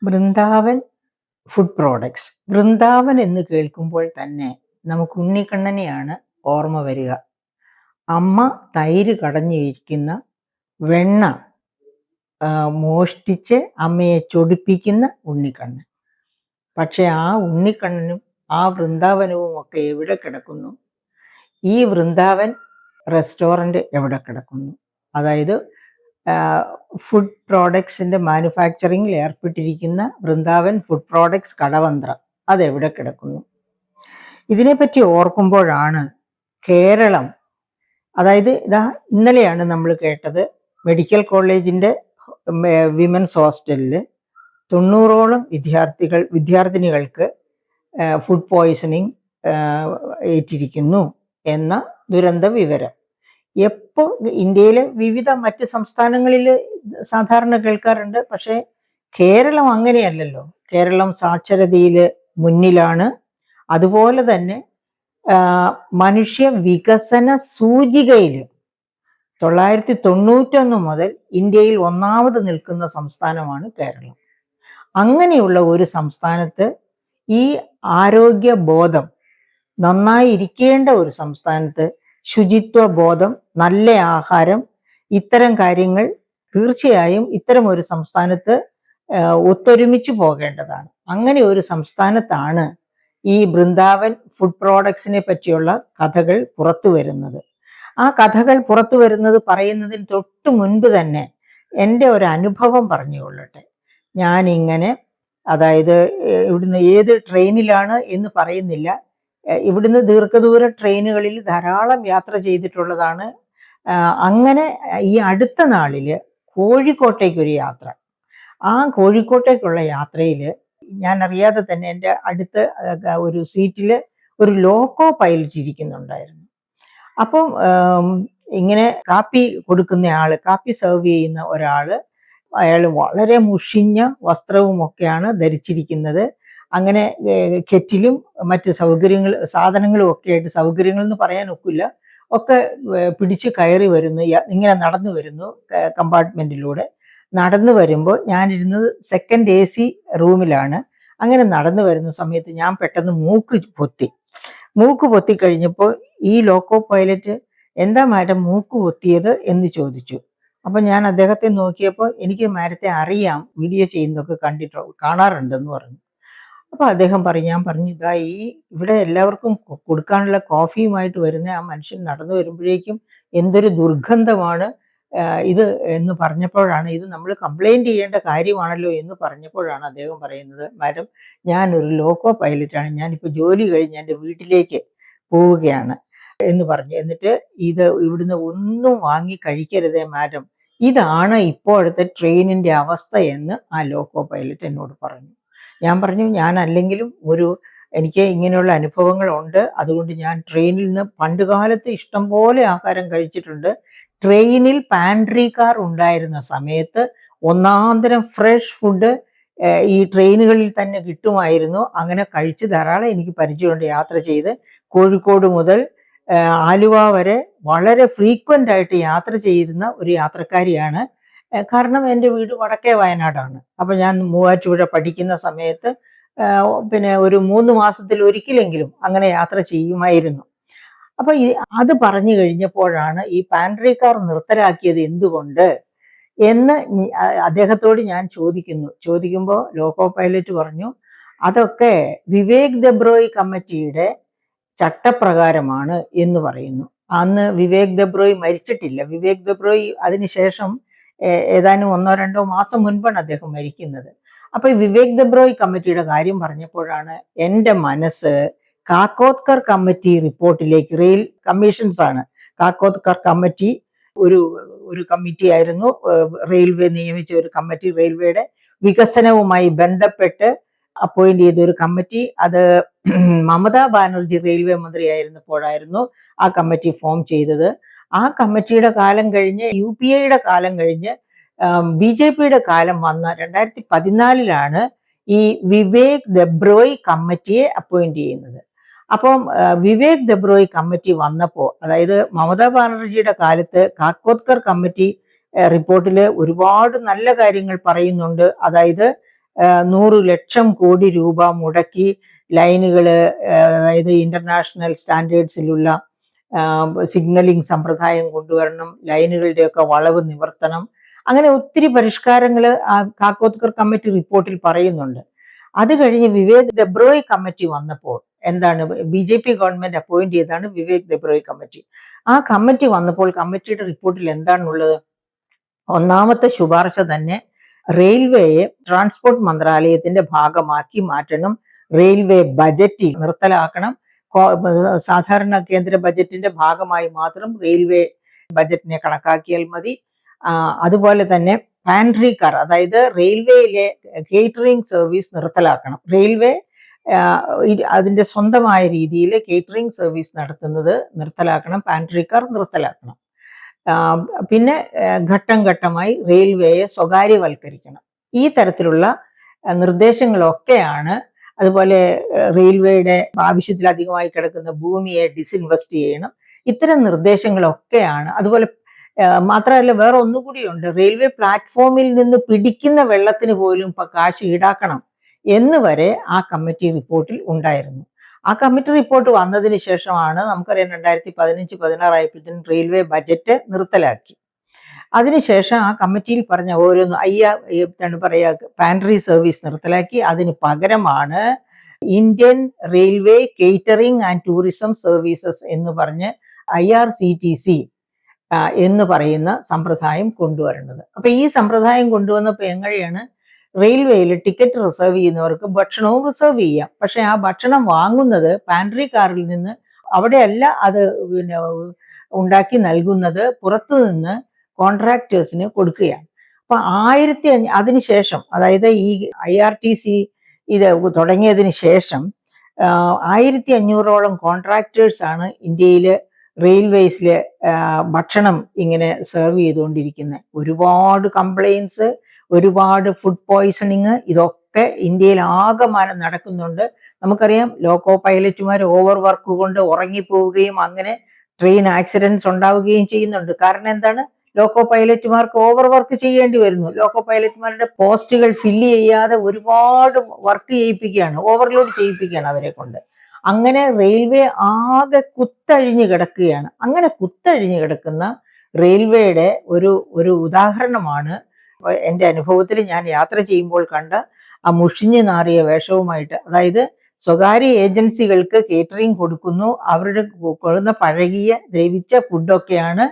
Vrindavan food products. Vrindavan എന്ന് കേൾക്കുമ്പോൾ തന്നെ നമുക്ക് ഉണ്ണിക്കണ്ണനെയാണ് ഓർമ്മ വരിക. അമ്മ തൈര് കടഞ്ഞു വയ്ക്കുന്ന വെണ്ണ മോഷ്ടിച്ച് അമ്മയെ ചൊടിപ്പിക്കുന്ന ഉണ്ണിക്കണ്ണൻ. പക്ഷെ ആ ഉണ്ണിക്കണ്ണനും ആ വൃന്ദാവനവും ഒക്കെ എവിടെ കിടക്കുന്നു? ഈ വൃന്ദാവൻ റെസ്റ്റോറൻറ്റ് എവിടെ കിടക്കുന്നു? അതായത് ഫുഡ് പ്രോഡക്ട്സിൻ്റെ മാനുഫാക്ചറിങ്ങിൽ ഏർപ്പെട്ടിരിക്കുന്ന വൃന്ദാവൻ ഫുഡ് പ്രോഡക്ട്സ് കടവന്ത്ര അതെവിടെ കിടക്കുന്നു? ഇതിനെപ്പറ്റി ഓർക്കുമ്പോഴാണ് കേരളം, അതായത് ഇന്നലെയാണ് നമ്മൾ കേട്ടത്, മെഡിക്കൽ കോളേജിൻ്റെ വിമൻസ് ഹോസ്റ്റലിൽ 90ഓളം വിദ്യാർത്ഥിനികൾക്ക് ഫുഡ് പോയ്സണിങ് ഏറ്റിരിക്കുന്നു എന്ന ദുരന്ത വിവരം. എപ്പോൾ ഇന്ത്യയിലെ വിവിധ മറ്റ് സംസ്ഥാനങ്ങളിൽ സാധാരണ കേൾക്കാറുണ്ട്, പക്ഷേ കേരളം അങ്ങനെയല്ലല്ലോ. കേരളം സാക്ഷരതയിൽ മുന്നിലാണ്. അതുപോലെ തന്നെ മനുഷ്യ വികസന സൂചികയിൽ 991 മുതൽ ഇന്ത്യയിൽ ഒന്നാമത് നിൽക്കുന്ന സംസ്ഥാനമാണ് കേരളം. അങ്ങനെയുള്ള ഒരു സംസ്ഥാനത്ത് ഈ ആരോഗ്യ ബോധം നന്നായി ഇരിക്കേണ്ട ഒരു സംസ്ഥാനത്ത് ശുചിത്വ ബോധം, നല്ല ആഹാരം, ഇത്തരം കാര്യങ്ങൾ തീർച്ചയായും ഇത്തരം ഒരു സംസ്ഥാനത്ത് ഒത്തൊരുമിച്ച് പോകേണ്ടതാണ്. അങ്ങനെ ഒരു സംസ്ഥാനത്താണ് ഈ വൃന്ദാവൻ ഫുഡ് പ്രോഡക്ട്സിനെ പറ്റിയുള്ള കഥകൾ പുറത്തു വരുന്നത്. ആ കഥകൾ പുറത്തു വരുന്നത് പറയുന്നതിന് തൊട്ട് മുൻപ് തന്നെ എൻ്റെ ഒരു അനുഭവം പറഞ്ഞുകൊള്ളട്ടെ. ഞാനിങ്ങനെ, അതായത് ഇവിടുന്ന് ഏത് ട്രെയിനിലാണ് എന്ന് പറയുന്നില്ല, ഇവിടുന്ന് ദീർഘദൂര ട്രെയിനുകളിൽ ധാരാളം യാത്ര ചെയ്തിട്ടുള്ളതാണ്. അങ്ങനെ ഈ അടുത്ത നാളിൽ കോഴിക്കോട്ടേക്കൊരു യാത്ര. ആ കോഴിക്കോട്ടേക്കുള്ള യാത്രയിൽ ഞാൻ അറിയാതെ തന്നെ എൻ്റെ അടുത്ത് ഒരു സീറ്റിൽ ഒരു ലോക്കോ പൈലറ്റ് ഇരിക്കുന്നുണ്ടായിരുന്നു. അപ്പം ഇങ്ങനെ കാപ്പി കൊടുക്കുന്ന ആള്, കാപ്പി സെർവ് ചെയ്യുന്ന ഒരാള്, അയാൾ വളരെ മുഷിഞ്ഞ വസ്ത്രവുമൊക്കെയാണ് ധരിച്ചിരിക്കുന്നത്. അങ്ങനെ കെറ്റിലും മറ്റ് സാധനങ്ങളും ഒക്കെ ആയിട്ട്, സൗകര്യങ്ങൾ എന്ന് പറയാൻ ഒക്കില്ല, ഒക്കെ പിടിച്ച് കയറി വരുന്നു. ഇങ്ങനെ നടന്നു വരുന്നു കമ്പാർട്ട്മെൻറ്റിലൂടെ. നടന്നു വരുമ്പോൾ ഞാനിരുന്നത് സെക്കൻഡ് AC റൂമിലാണ്. അങ്ങനെ നടന്നു വരുന്ന സമയത്ത് ഞാൻ പെട്ടെന്ന് മൂക്ക് പൊത്തി കഴിഞ്ഞപ്പോൾ ഈ ലോക്കോ പൈലറ്റ് എന്താ മാഡം മൂക്ക് പൊത്തിയത് എന്ന് ചോദിച്ചു. അപ്പം ഞാൻ അദ്ദേഹത്തെ നോക്കിയപ്പോൾ എനിക്ക് മാഡത്തെ അറിയാം, വീഡിയോ ചെയ്യുന്നതൊക്കെ കാണാറുണ്ടെന്ന് പറഞ്ഞു. അപ്പോൾ അദ്ദേഹം ഞാൻ പറഞ്ഞു, ഇവിടെ എല്ലാവർക്കും കൊടുക്കാനുള്ള കോഫിയുമായിട്ട് വരുന്ന ആ മനുഷ്യൻ നടന്നു വരുമ്പോഴേക്കും എന്തൊരു ദുർഗന്ധമാണ് ഇത് എന്ന് പറഞ്ഞപ്പോഴാണ്, ഇത് നമ്മൾ കംപ്ലൈൻറ്റ് ചെയ്യേണ്ട കാര്യമാണല്ലോ എന്ന് പറഞ്ഞപ്പോഴാണ് അദ്ദേഹം പറയുന്നത്, മാഡം ഞാനൊരു ലോക്കോ പൈലറ്റാണ്, ഞാനിപ്പോൾ ജോലി കഴിഞ്ഞ് എൻ്റെ വീട്ടിലേക്ക് പോവുകയാണ് എന്ന് പറഞ്ഞു. എന്നിട്ട് ഇവിടുന്ന് ഒന്നും വാങ്ങി കഴിക്കരുതേ മാഡം, ഇതാണ് ഇപ്പോഴത്തെ ട്രെയിനിൻ്റെ അവസ്ഥ എന്ന് ആ ലോക്കോ പൈലറ്റ് എന്നോട് പറഞ്ഞു. ഞാൻ പറഞ്ഞു, ഞാൻ അല്ലെങ്കിലും എനിക്ക് ഇങ്ങനെയുള്ള അനുഭവങ്ങളുണ്ട്, അതുകൊണ്ട് ഞാൻ ട്രെയിനിൽ നിന്ന് പണ്ട് കാലത്ത് ഇഷ്ടം പോലെ ആഹാരം കഴിച്ചിട്ടുണ്ട്. ട്രെയിനിൽ പാൻട്രി കാർ ഉണ്ടായിരുന്ന സമയത്ത് ഒന്നാന്തരം ഫ്രഷ് ഫുഡ് ഈ ട്രെയിനുകളിൽ തന്നെ കിട്ടുമായിരുന്നു. അങ്ങനെ കഴിച്ച് ധാരാളം എനിക്ക് പരിചയമുണ്ട്. യാത്ര ചെയ്ത് കോഴിക്കോട് മുതൽ ആലുവ വരെ വളരെ ഫ്രീക്വൻ്റ് ആയിട്ട് യാത്ര ചെയ്യുന്ന ഒരു യാത്രക്കാരിയാണ്. കാരണം എൻ്റെ വീട് വടക്കേ വയനാടാണ്. അപ്പോൾ ഞാൻ മൂവാറ്റുപുഴ പഠിക്കുന്ന സമയത്ത് പിന്നെ ഒരു 3 മാസത്തിൽ ഒരിക്കലെങ്കിലും അങ്ങനെ യാത്ര ചെയ്യുമായിരുന്നു. അപ്പോൾ അത് പറഞ്ഞു കഴിഞ്ഞപ്പോഴാണ് ഈ പാൻട്രി കാർ നിർത്തലാക്കിയത് എന്തുകൊണ്ട് എന്ന് അദ്ദേഹത്തോട് ഞാൻ ചോദിക്കുമ്പോൾ ലോക്കോ പൈലറ്റ് പറഞ്ഞു, അതൊക്കെ വിവേക് ദെബ്രോയ് കമ്മിറ്റിയുടെ ചട്ടപ്രകാരമാണ് എന്ന് പറയുന്നു. അന്ന് വിവേക് ദെബ്രോയ് മരിച്ചിട്ടില്ല. വിവേക് ദെബ്രോയ് അതിനുശേഷം ഏതാനും 1-2 മാസം മുൻപാണ് അദ്ദേഹം മരിക്കുന്നത്. അപ്പോൾ ഈ വിവേക് ദെബ്രോയ് കമ്മിറ്റിയുടെ കാര്യം പറഞ്ഞപ്പോഴാണ് എൻ്റെ മനസ്സ് കാക്കോദ്കർ കമ്മിറ്റി റിപ്പോർട്ടിലേക്ക്, റെയിൽ കമ്മീഷൻസ് ആണ്, കാക്കോദ്കർ കമ്മിറ്റി ഒരു കമ്മിറ്റി ആയിരുന്നു, റെയിൽവേ നിയമിച്ച ഒരു കമ്മിറ്റി, റെയിൽവേയുടെ വികസനവുമായി ബന്ധപ്പെട്ട് അപ്പോയിന്റ് ചെയ്ത ഒരു കമ്മിറ്റി. അത് മമതാ ബാനർജി റെയിൽവേ മന്ത്രിയായിരുന്നപ്പോഴായിരുന്നു ആ കമ്മിറ്റി ഫോം ചെയ്തത്. ആ കമ്മിറ്റിയുടെ കാലം കഴിഞ്ഞ് UPAയുടെ കാലം കഴിഞ്ഞ് BJPയുടെ കാലം വന്ന 2014 ഈ വിവേക് ദെബ്രോയ് കമ്മിറ്റിയെ അപ്പോയിന്റ് ചെയ്യുന്നത്. അപ്പം വിവേക് ദെബ്രോയ് കമ്മിറ്റി വന്നപ്പോൾ, അതായത് മമതാ ബാനർജിയുടെ കാലത്ത് കാക്കോദ്കർ കമ്മിറ്റി റിപ്പോർട്ടിൽ ഒരുപാട് നല്ല കാര്യങ്ങൾ പറയുന്നുണ്ട്. അതായത് 100 ലക്ഷം കോടി രൂപ മുടക്കി ലൈനുകൾ, അതായത് ഇന്റർനാഷണൽ സ്റ്റാൻഡേർഡ്സിലുള്ള സിഗ്നലിംഗ് സമ്പ്രദായം കൊണ്ടുവരണം, ലൈനുകളുടെയൊക്കെ വളവ് നിവർത്തണം. അങ്ങനെ ഒത്തിരി പരിഷ്കാരങ്ങൾ ആ കാക്കോത്കർ കമ്മിറ്റി റിപ്പോർട്ടിൽ പറയുന്നുണ്ട്. അത് കഴിഞ്ഞ് വിവേക് ദെബ്രോയ് കമ്മിറ്റി വന്നപ്പോൾ എന്താണ്, BJP ഗവൺമെന്റ് അപ്പോയിന്റ് ചെയ്താണ് വിവേക് ദെബ്രോയ് കമ്മിറ്റി. ആ കമ്മിറ്റി വന്നപ്പോൾ കമ്മിറ്റിയുടെ റിപ്പോർട്ടിൽ എന്താണുള്ളത്? ഒന്നാമത്തെ ശുപാർശ തന്നെ റെയിൽവേയെ ട്രാൻസ്പോർട്ട് മന്ത്രാലയത്തിന്റെ ഭാഗമാക്കി മാറ്റണം, റെയിൽവേ ബജറ്റ് നിർത്തലാക്കണം, സാധാരണ കേന്ദ്ര ബജറ്റിന്റെ ഭാഗമായി മാത്രം റെയിൽവേ ബജറ്റിനെ കണക്കാക്കിയാൽ മതി. അതുപോലെ തന്നെ പാൻട്രി കാർ, അതായത് റെയിൽവേയിലെ കേറ്ററിംഗ് സർവീസ് നിർത്തലാക്കണം. റെയിൽവേ അതിന്റെ സ്വന്തമായ രീതിയിൽ കേറ്ററിംഗ് സർവീസ് നടത്തുന്നത് നിർത്തലാക്കണം, പാൻട്രി കാർ നിർത്തലാക്കണം. പിന്നെ ഘട്ടം ഘട്ടമായി റെയിൽവേയെ സ്വകാര്യവൽക്കരിക്കണം. ഈ തരത്തിലുള്ള നിർദ്ദേശങ്ങളൊക്കെയാണ്. അതുപോലെ റെയിൽവേയുടെ ആവശ്യത്തിലധികമായി കിടക്കുന്ന ഭൂമിയെ ഡിസ്ഇൻവെസ്റ്റ് ചെയ്യണം. ഇത്തരം നിർദ്ദേശങ്ങളൊക്കെയാണ്. അതുപോലെ മാത്രമല്ല വേറെ ഒന്നുകൂടിയുണ്ട്, റെയിൽവേ പ്ലാറ്റ്ഫോമിൽ നിന്ന് പിടിക്കുന്ന വെള്ളത്തിന് പോലും ഇപ്പൊ കാശ് ഈടാക്കണം എന്ന് വരെ ആ കമ്മിറ്റി റിപ്പോർട്ടിൽ ഉണ്ടായിരുന്നു. ആ കമ്മിറ്റി റിപ്പോർട്ട് വന്നതിന് ശേഷമാണ് നമുക്കറിയാം 2015-16 ആയപ്പോഴത്തേനും റെയിൽവേ ബജറ്റ് നിർത്തലാക്കി. അതിനുശേഷം ആ കമ്മിറ്റിയിൽ പറഞ്ഞ ഓരോന്നും എന്താണ് പറയുക, പാൻട്രി സർവീസ് നിർത്തലാക്കി. അതിന് പകരമാണ് Indian railway catering and tourism services എന്ന് പറഞ്ഞ് IRCTC എന്ന് പറയുന്ന സമ്പ്രദായം കൊണ്ടുവരേണ്ടത്. അപ്പൊ ഈ സമ്പ്രദായം കൊണ്ടുവന്നപ്പോൾ എങ്ങനെയാണ്, റെയിൽവേയിൽ ടിക്കറ്റ് റിസർവ് ചെയ്യുന്നവർക്ക് ഭക്ഷണവും റിസർവ് ചെയ്യാം. പക്ഷെ ആ ഭക്ഷണം വാങ്ങുന്നത് പാൻട്രി കാറിൽ നിന്ന്, അവിടെയല്ല അത് പിന്നെ ഉണ്ടാക്കി നൽകുന്നത്, പുറത്തു നിന്ന് കോൺട്രാക്ടേഴ്സിന് കൊടുക്കുകയാണ്. അപ്പൊ അതിനുശേഷം, അതായത് ഈ IRTC ഇത് തുടങ്ങിയതിന് ശേഷം 1500ഓളം കോൺട്രാക്ടേഴ്സ് ആണ് ഇന്ത്യയില് റെയിൽവേസിലെ ഭക്ഷണം ഇങ്ങനെ സെർവ് ചെയ്തുകൊണ്ടിരിക്കുന്നത്. ഒരുപാട് കംപ്ലയിൻസ്, ഒരുപാട് ഫുഡ് പോയ്സണിങ്, ഇതൊക്കെ ഇന്ത്യയിൽ ആകമാനം നടക്കുന്നുണ്ട്. നമുക്കറിയാം ലോക്കോ പൈലറ്റുമാർ ഓവർ വർക്ക് കൊണ്ട് ഉറങ്ങിപ്പോവുകയും അങ്ങനെ ട്രെയിൻ ആക്സിഡൻറ്റ്സ് ഉണ്ടാവുകയും ചെയ്യുന്നുണ്ട്. കാരണം എന്താണ്, ലോക്കോ പൈലറ്റുമാർക്ക് ഓവർ വർക്ക് ചെയ്യേണ്ടി വരുന്നു. ലോക്കോ പൈലറ്റുമാരുടെ പോസ്റ്റുകൾ ഫില്ല് ചെയ്യാതെ ഒരുപാട് വർക്ക് ചെയ്യിപ്പിക്കുകയാണ്, ഓവർലോഡ് ചെയ്യിപ്പിക്കുകയാണ് അവരെ കൊണ്ട്. അങ്ങനെ റെയിൽവേ ആകെ കുത്തഴിഞ്ഞു കിടക്കുകയാണ്. അങ്ങനെ കുത്തഴിഞ്ഞു കിടക്കുന്ന റെയിൽവേയുടെ ഒരു ഉദാഹരണമാണ് എൻ്റെ അനുഭവത്തിൽ ഞാൻ യാത്ര ചെയ്യുമ്പോൾ കണ്ട ആ മുഷിഞ്ഞു നാറിയ വേഷവുമായിട്ട്. അതായത് സ്വകാര്യ ഏജൻസികൾക്ക് കേറ്ററിംഗ് കൊടുക്കുന്നു, അവരുടെ കൊള്ളുന്ന പഴകിയ ദ്രവിച്ച ഫുഡൊക്കെയാണ്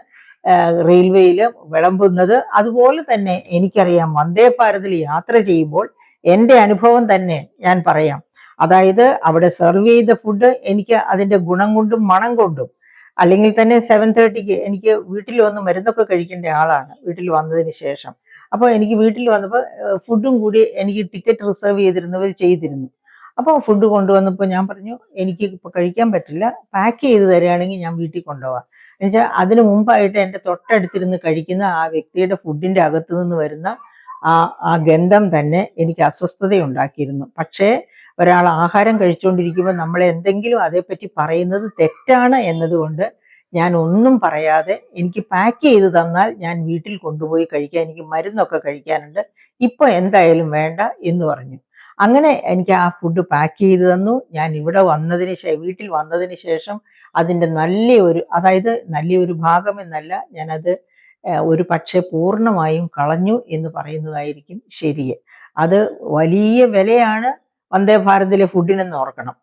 റെയിൽവേയിൽ വിളമ്പുന്നത്. അതുപോലെ തന്നെ എനിക്കറിയാം, വന്ദേ ഭാരതിൽ യാത്ര ചെയ്യുമ്പോൾ എൻ്റെ അനുഭവം തന്നെ ഞാൻ പറയാം. അതായത് അവിടെ സെർവ് ചെയ്ത ഫുഡ് എനിക്ക് അതിൻ്റെ ഗുണം കൊണ്ടും മണം കൊണ്ടും, അല്ലെങ്കിൽ തന്നെ 7:30ക്ക് എനിക്ക് വീട്ടിൽ വന്ന് മരുന്നൊക്കെ കഴിക്കേണ്ട ആളാണ് വീട്ടിൽ വന്നതിന് ശേഷം. അപ്പോൾ എനിക്ക് വീട്ടിൽ വന്നപ്പോൾ ഫുഡും കൂടി എനിക്ക് ടിക്കറ്റ് റിസർവ് ചെയ്തിരുന്നവർ ചെയ്തിരുന്നു. അപ്പോൾ ഫുഡ് കൊണ്ടുവന്നപ്പോൾ ഞാൻ പറഞ്ഞു, എനിക്ക് ഇപ്പോൾ കഴിക്കാൻ പറ്റില്ല, പാക്ക് ചെയ്ത് തരികയാണെങ്കിൽ ഞാൻ വീട്ടിൽ കൊണ്ടുപോകാം. എന്നുവെച്ചാൽ അതിന് മുമ്പായിട്ട് എൻ്റെ തൊട്ടടുത്തിരുന്ന് കഴിക്കുന്ന ആ വ്യക്തിയുടെ ഫുഡിൻ്റെ അകത്തു നിന്ന് വരുന്ന ആ ഗന്ധം തന്നെ എനിക്ക് അസ്വസ്ഥതയുണ്ടാക്കിയിരുന്നു. പക്ഷേ ഒരാൾ ആഹാരം കഴിച്ചുകൊണ്ടിരിക്കുമ്പോൾ നമ്മൾ എന്തെങ്കിലും അതേപ്പറ്റി പറയുന്നത് തെറ്റാണ് എന്നതുകൊണ്ട് ഞാൻ ഒന്നും പറയാതെ, എനിക്ക് പാക്ക് ചെയ്ത് തന്നാൽ ഞാൻ വീട്ടിൽ കൊണ്ടുപോയി കഴിക്കാൻ, എനിക്ക് മരുന്നൊക്കെ കഴിക്കാനുണ്ട്, ഇപ്പോൾ എന്തായാലും വേണ്ട എന്ന് പറഞ്ഞു. അങ്ങനെ എനിക്ക് ആ ഫുഡ് പാക്ക് ചെയ്ത് തന്നു. ഞാൻ ഇവിടെ വീട്ടിൽ വന്നതിന് ശേഷം അതിൻ്റെ അതായത് നല്ലൊരു ഭാഗമെന്നല്ല, ഞാനത് ഒരു പക്ഷേ പൂർണ്ണമായും കളഞ്ഞു എന്ന് പറയുന്നതായിരിക്കും ശരിയെ. അത് വലിയ വിലയാണ് വന്ദേ ഭാരതിലെ ഫുഡിനെന്ന് ഓർക്കണം.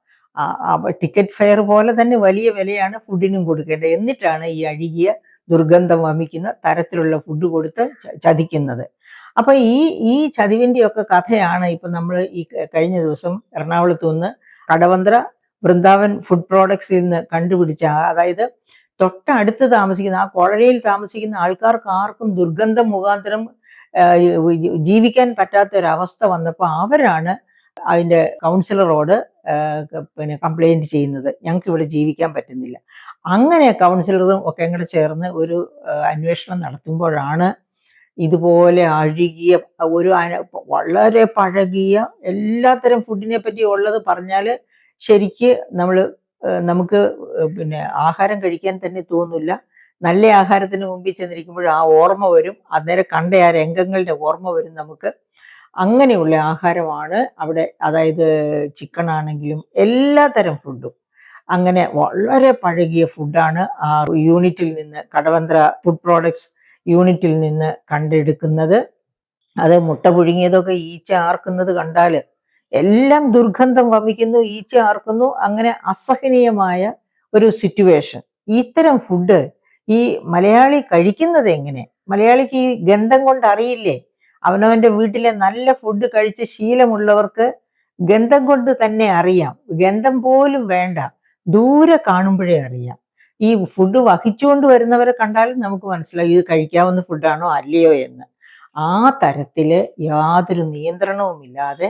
ടിക്കറ്റ് ഫെയർ പോലെ തന്നെ വലിയ വിലയാണ് ഫുഡിനും കൊടുക്കേണ്ടത്. എന്നിട്ടാണ് ഈ അഴുകിയ ദുർഗന്ധം വമിക്കുന്ന തരത്തിലുള്ള ഫുഡ് കൊടുത്ത് ചതിക്കുന്നത്. അപ്പൊ ഈ ചതിവിൻ്റെയൊക്കെ കഥയാണ് ഇപ്പൊ നമ്മൾ ഈ കഴിഞ്ഞ ദിവസം എറണാകുളത്ത് നിന്ന് കടവന്ത്ര വൃന്ദാവൻ ഫുഡ് പ്രോഡക്ട്സിൽ നിന്ന് കണ്ടുപിടിച്ച, അതായത് തൊട്ടടുത്ത് താമസിക്കുന്ന ആ കോളനിയിൽ താമസിക്കുന്ന ആൾക്കാർക്ക് ആർക്കും ദുർഗന്ധം മുഖാന്തരം ജീവിക്കാൻ പറ്റാത്ത ഒരവസ്ഥ വന്നപ്പോൾ അവരാണ് അതിൻ്റെ കൗൺസിലറോട് കംപ്ലൈൻറ്റ് ചെയ്യുന്നത്, ഞങ്ങൾക്ക് ഇവിടെ ജീവിക്കാൻ പറ്റുന്നില്ല. അങ്ങനെ കൗൺസിലറും ഒക്കെ കൂടെ ചേർന്ന് ഒരു അന്വേഷണം നടത്തുമ്പോഴാണ് ഇതുപോലെ അഴുകിയ വളരെ പഴകിയ എല്ലാത്തരം ഫുഡിനെ പറ്റി ഉള്ളത് പറഞ്ഞാൽ ശരിക്ക് നമുക്ക് ആഹാരം കഴിക്കാൻ തന്നെ തോന്നില്ല. നല്ല ആഹാരത്തിന് മുമ്പിൽ ചെന്നിരിക്കുമ്പോൾ ആ ഓർമ്മ വരും, അന്നേരം കണ്ട ആ രംഗങ്ങളുടെ ഓർമ്മ വരും നമുക്ക്. അങ്ങനെയുള്ള ആഹാരമാണ് അവിടെ. അതായത് ചിക്കൻ ആണെങ്കിലും എല്ലാ തരം ഫുഡും അങ്ങനെ വളരെ പഴകിയ ഫുഡാണ് ആ യൂണിറ്റിൽ നിന്ന്, കടവന്ത്ര ഫുഡ് പ്രോഡക്ട്സ് യൂണിറ്റിൽ നിന്ന് കണ്ടെടുക്കുന്നത്. അത് മുട്ട പുഴുങ്ങിയതൊക്കെ ഈച്ച ആർക്കുന്നത് കണ്ടാൽ എല്ലാം ദുർഗന്ധം വമിക്കുന്നു, ഈച്ച ആർക്കുന്നു. അങ്ങനെ അസഹനീയമായ ഒരു സിറ്റുവേഷൻ. ഇത്തരം ഫുഡ് ഈ മലയാളി കഴിക്കുന്നത് എങ്ങനെ? മലയാളിക്ക് ഈ ഗന്ധം കൊണ്ട് അറിയില്ലേ? അവനവന്റെ വീട്ടിലെ നല്ല ഫുഡ് കഴിച്ച് ശീലമുള്ളവർക്ക് ഗന്ധം കൊണ്ട് തന്നെ അറിയാം. ഗന്ധം പോലും വേണ്ട, ദൂരെ കാണുമ്പോഴേ അറിയാം. ഈ ഫുഡ് വഹിച്ചുകൊണ്ട് വരുന്നവരെ കണ്ടാലും നമുക്ക് മനസ്സിലാവും ഇത് കഴിക്കാവുന്ന ഫുഡാണോ അല്ലയോ എന്ന്. ആ തരത്തില് യാതൊരു നിയന്ത്രണവുമില്ലാതെ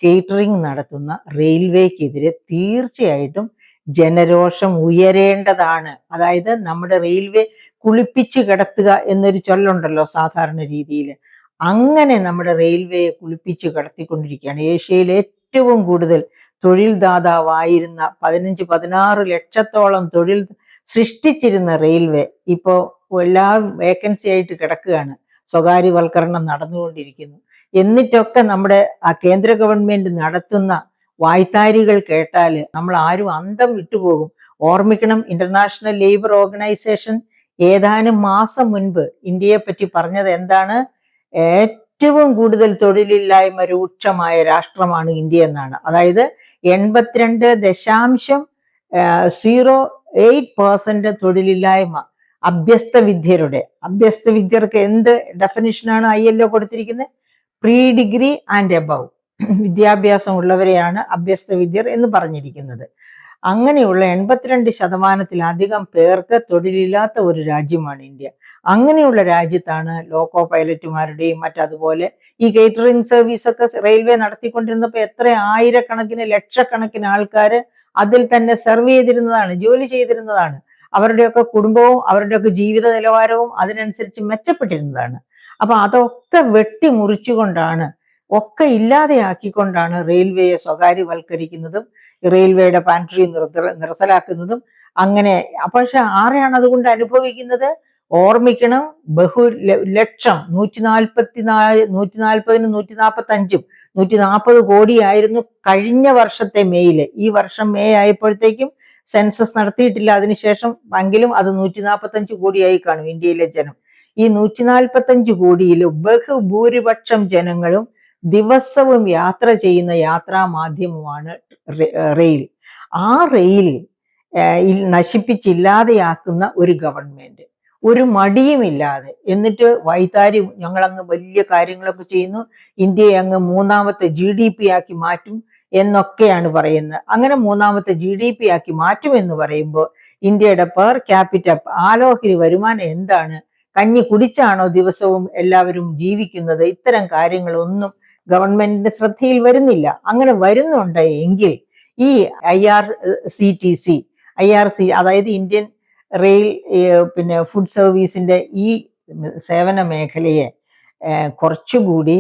കേറ്ററിംഗ് നടത്തുന്ന റെയിൽവേക്കെതിരെ തീർച്ചയായിട്ടും ജനരോഷം ഉയരേണ്ടതാണ്. അതായത് നമ്മുടെ റെയിൽവേ കുളിപ്പിച്ച് കിടത്തുക എന്നൊരു ചൊല്ലുണ്ടല്ലോ സാധാരണ രീതിയിൽ. അങ്ങനെ നമ്മുടെ റെയിൽവേയെ കുളിപ്പിച്ച് കിടത്തിക്കൊണ്ടിരിക്കുകയാണ്. ഏഷ്യയിലെ ഏറ്റവും കൂടുതൽ തൊഴിൽ ദാതാവായിരുന്ന 15-16 ലക്ഷത്തോളം തൊഴിൽ സൃഷ്ടിച്ചിരുന്ന റെയിൽവേ ഇപ്പോൾ എല്ലാ വേക്കൻസി ആയിട്ട് കിടക്കുകയാണ്. സ്വകാര്യവൽക്കരണം നടന്നുകൊണ്ടിരിക്കുന്നു. എന്നിട്ടൊക്കെ നമ്മുടെ ആ കേന്ദ്ര ഗവൺമെന്റ് നടത്തുന്ന വായ്ത്താരികൾ കേട്ടാൽ നമ്മൾ ആരും അന്തം വിട്ടുപോകും. ഓർമ്മിക്കണം, ഇന്റർനാഷണൽ ലേബർ ഓർഗനൈസേഷൻ ഏതാനും മാസം മുൻപ് ഇന്ത്യയെ പറ്റി പറഞ്ഞത് എന്താണ്? ഏറ്റവും കൂടുതൽ തൊഴിലില്ലായ്മ രൂക്ഷമായ രാഷ്ട്രമാണ് ഇന്ത്യ എന്നാണ്. അതായത് 82.08% തൊഴിലില്ലായ്മ. അഭ്യസ്ത വിദ്യർക്ക് എന്ത് ഡെഫിനിഷനാണ് ILO കൊടുത്തിരിക്കുന്നത്? പ്രീ ഡിഗ്രി ആൻഡ് എബവ് വിദ്യാഭ്യാസം ഉള്ളവരെയാണ് അഭ്യസ്ത വിദ്യർ എന്ന് പറഞ്ഞിരിക്കുന്നത്. അങ്ങനെയുള്ള 82% പേർക്ക് തൊഴിലില്ലാത്ത ഒരു രാജ്യമാണ് ഇന്ത്യ. അങ്ങനെയുള്ള രാജ്യത്താണ് ലോക്കോ പൈലറ്റുമാരുടെയും മറ്റതുപോലെ ഈ കേറ്ററിംഗ് സർവീസൊക്കെ റെയിൽവേ നടത്തിക്കൊണ്ടിരുന്നപ്പോൾ എത്ര ആയിരക്കണക്കിന് ലക്ഷക്കണക്കിന് ആൾക്കാർ അതിൽ തന്നെ സെർവ് ചെയ്തിരുന്നതാണ്, ജോലി ചെയ്തിരുന്നതാണ്. അവരുടെയൊക്കെ കുടുംബവും അവരുടെയൊക്കെ ജീവിത നിലവാരവും അതിനനുസരിച്ച് മെച്ചപ്പെട്ടിരുന്നതാണ്. അപ്പൊ അതൊക്കെ വെട്ടിമുറിച്ചുകൊണ്ടാണ്, ഒക്കെ ഇല്ലാതെയാക്കിക്കൊണ്ടാണ് റെയിൽവേയെ സ്വകാര്യവൽക്കരിക്കുന്നതും റെയിൽവേയുടെ പാൻട്രി നിർത്തലാക്കുന്നതും. അങ്ങനെ പക്ഷെ ആരെയാണ് അതുകൊണ്ട് അനുഭവിക്കുന്നത്? ഓർമ്മിക്കണം, ബഹുലക്ഷം 140 കോടിയായിരുന്നു കഴിഞ്ഞ വർഷത്തെ മെയ്യില്. ഈ വർഷം മെയ് ആയപ്പോഴത്തേക്കും സെൻസസ് നടത്തിയിട്ടില്ല, അതിനുശേഷം എങ്കിലും അത് 145 കോടിയായി കാണും ഇന്ത്യയിലെ ജനം. ഈ 145 കോടിയിൽ ബഹുഭൂരിപക്ഷം ജനങ്ങളും ദിവസവും യാത്ര ചെയ്യുന്ന യാത്രാ മാധ്യമമാണ് റെയിൽ. ആ റെയിൽ നശിപ്പിച്ചില്ലാതെയാക്കുന്ന ഒരു ഗവൺമെന്റ്, ഒരു മടിയുമില്ലാതെ, എന്നിട്ട് വൈത്താരി ഞങ്ങളങ്ങ് വലിയ കാര്യങ്ങളൊക്കെ ചെയ്യുന്നു, ഇന്ത്യയെ അങ്ങ് 3ാമത്തെ GDP ആക്കി മാറ്റും എന്നൊക്കെയാണ് പറയുന്നത്. അങ്ങനെ 3ാമത്തെ GDP ആക്കി മാറ്റും എന്ന് പറയുമ്പോൾ ഇന്ത്യയുടെ പെർ ക്യാപിറ്റ ആലോഹരി വരുമാനം എന്താണ്? കഞ്ഞി കുടിച്ചാണോ ദിവസവും എല്ലാവരും ജീവിക്കുന്നത്? ഇത്തരം കാര്യങ്ങളൊന്നും ഗവൺമെന്റിന്റെ ശ്രദ്ധയിൽ വരുന്നില്ല. അങ്ങനെ വരുന്നുണ്ട് എങ്കിൽ ഈ IRCTC അതായത് ഇന്ത്യൻ റെയിൽ ഫുഡ് സർവീസിന്റെ ഈ സേവന മേഖലയെ കുറച്ചുകൂടി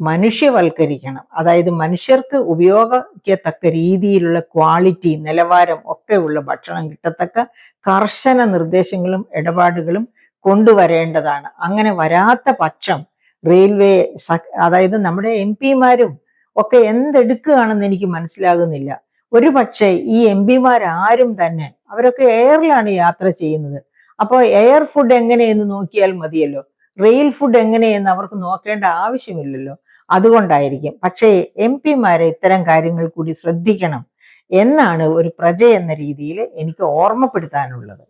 മനുഷ്യവൽക്കരിക്കണം. അതായത് മനുഷ്യർക്ക് ഉപയോഗിക്കത്തക്ക രീതിയിലുള്ള ക്വാളിറ്റി, നിലവാരം ഒക്കെയുള്ള ഭക്ഷണം കിട്ടത്തക്ക കർശന നിർദ്ദേശങ്ങളും ഇടപാടുകളും കൊണ്ടുവരേണ്ടതാണ്. അങ്ങനെ വരാത്ത പക്ഷം റെയിൽവേ, അതായത് നമ്മുടെ MP-മാരും ഒക്കെ എന്തെടുക്കുകയാണെന്ന് എനിക്ക് മനസ്സിലാകുന്നില്ല. ഒരു പക്ഷേ ഈ MP-മാരാരും തന്നെ അവരൊക്കെ എയറിലാണ് യാത്ര ചെയ്യുന്നത്. അപ്പോൾ എയർ ഫുഡ് എങ്ങനെയെന്ന് നോക്കിയാൽ മതിയല്ലോ, റെയിൽ ഫുഡ് എങ്ങനെയെന്ന് അവർക്ക് നോക്കേണ്ട ആവശ്യമില്ലല്ലോ. അതുകൊണ്ടായിരിക്കും. പക്ഷേ MP-മാരെ ഇത്തരം കാര്യങ്ങൾ കൂടി ശ്രദ്ധിക്കണം എന്നാണ് ഒരു പ്രജ എന്ന രീതിയിൽ എനിക്ക് ഓർമ്മപ്പെടുത്താനുള്ളത്.